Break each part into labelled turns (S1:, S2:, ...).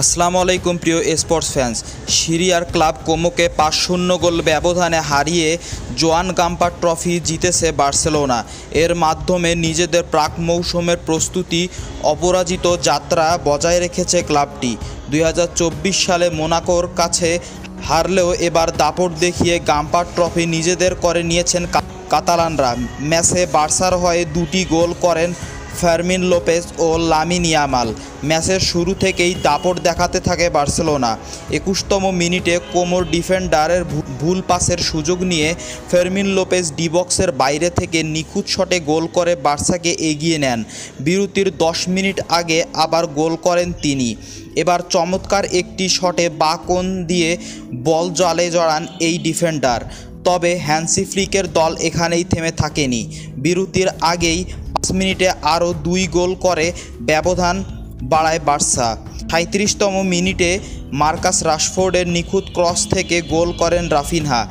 S1: আসসালামু আলাইকুম প্রিয় স্পোর্টস ফ্যান্স। সিরিয়ার ক্লাব কোমোকে ৫-০ গোল ব্যবধানে হারিয়ে জোয়ান গাম্পা ট্রফি জিতেছে বার্সেলোনা। এর মাধ্যমে নিজেদের প্রাক মৌসুমের প্রস্তুতি অপরাজিত যাত্রা বজায় রেখেছে ক্লাবটি। ২০২৪ সালে মোনাকোর কাছে হারলেও এবার দাপট দেখিয়ে গাম্পা ট্রফি নিজেদের করে নিয়েছেন কাতালানরা। ম্যাচে বার্সার হয়ে ২টি গোল করেন ফার্মিন লোপেজ ও লামিন ইয়ামাল। ম্যাচের শুরু থেকেই দাপট দেখাতে থাকে বার্সেলোনা। ২১তম মিনিটে কোমোর ডিফেন্ডারের ভুল পাসের সুযোগ নিয়ে ফার্মিন লোপেজ ডি বক্সের বাইরে থেকে নিখুঁত শটে গোল করে বার্সাকে এগিয়ে নেন। বিরতির ১০ মিনিট আগে আবার গোল করেন তিনি। এবার চমৎকার একটি শটে বা কোণ দিয়ে বল জালে জড়ান এই ডিফেন্ডার। তবে হ্যান্সি ফ্লিকের দল এখানেই থেমে থাকেনি। বিরতির আগেই ৫ মিনিটে আরও ২ গোল করে ব্যবধান বাড়ায় বার্সা। ৩৭তম মিনিটে মার্কাস রাশফোর্ডের নিখুঁত ক্রস থেকে গোল করেন রাফিনহা।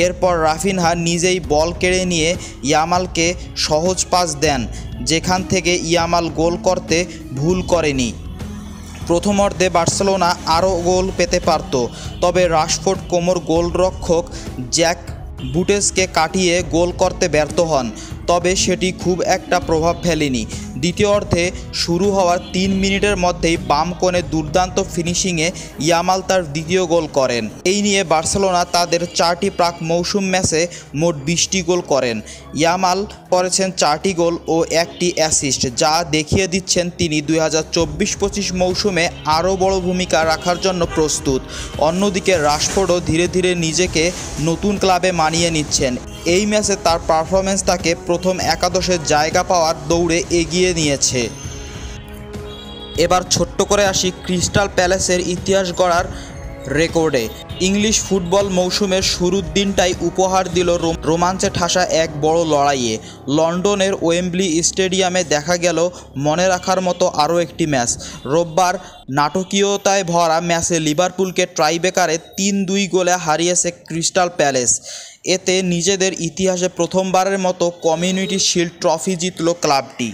S1: এরপর রাফিনহা নিজেই বল কেড়ে নিয়ে ইয়ামালকে সহজ পাস দেন, যেখান থেকে ইয়ামাল গোল করতে ভুল করেনি। প্রথমার্ধে বার্সেলোনা আরও গোল পেতে পারত, তবে রাশফোর্ড কোমোর গোলরক্ষক জ্যাক বুটেসকে কাটিয়ে গোল করতে ব্যর্থ হন, তবে সেটি খুব একটা প্রভাব ফেলেনি। দ্বিতীয়ার্ধে শুরু হওয়ার ৩ মিনিটের মধ্যেই বাম কোণে দুর্দান্ত ফিনিশিংয়ে ইয়ামাল তার দ্বিতীয় গোল করেন। এই নিয়ে বার্সেলোনা তাদের ৪টি প্রাক মৌসুম ম্যাচে মোট ২০টি গোল করেন। ইয়ামাল করেছেন ৪টি গোল ও ১টি অ্যাসিস্ট, যা দেখিয়ে দিচ্ছেন তিনি ২০২৪-২৫ মৌসুমে আরও বড় ভূমিকা রাখার জন্য প্রস্তুত। অন্যদিকে রাশফোর্ডও ধীরে ধীরে নিজেকে নতুন ক্লাবে মানিয়ে নিচ্ছেন। এই ম্যাচে তার পারফরম্যান্স তাকে প্রথম একাদশের জায়গা পাওয়ার দৌড়ে এগিয়ে নিয়েছে। এবার ছোট্ট করে আসি ক্রিস্টাল প্যালেসের ইতিহাস গড়ার রেকর্ডে। ইংলিশ ফুটবল মৌসুমের শুরুর দিনটাই উপহার দিল রোমাঞ্চে ঠাসা এক বড় লড়াইয়ে। লন্ডনের ওয়েম্বলি স্টেডিয়ামে দেখা গেল মনে রাখার মতো আরও একটি ম্যাচ। রোববার নাটকীয়তায় ভরা ম্যাচে লিভারপুলকে ট্রাইব্রেকারে ৩-২ গোলে হারিয়েছে ক্রিস্টাল প্যালেস। এতে নিজেদের ইতিহাসে প্রথমবারের মতো কমিউনিটি শিল্ড ট্রফি জিতল ক্লাবটি।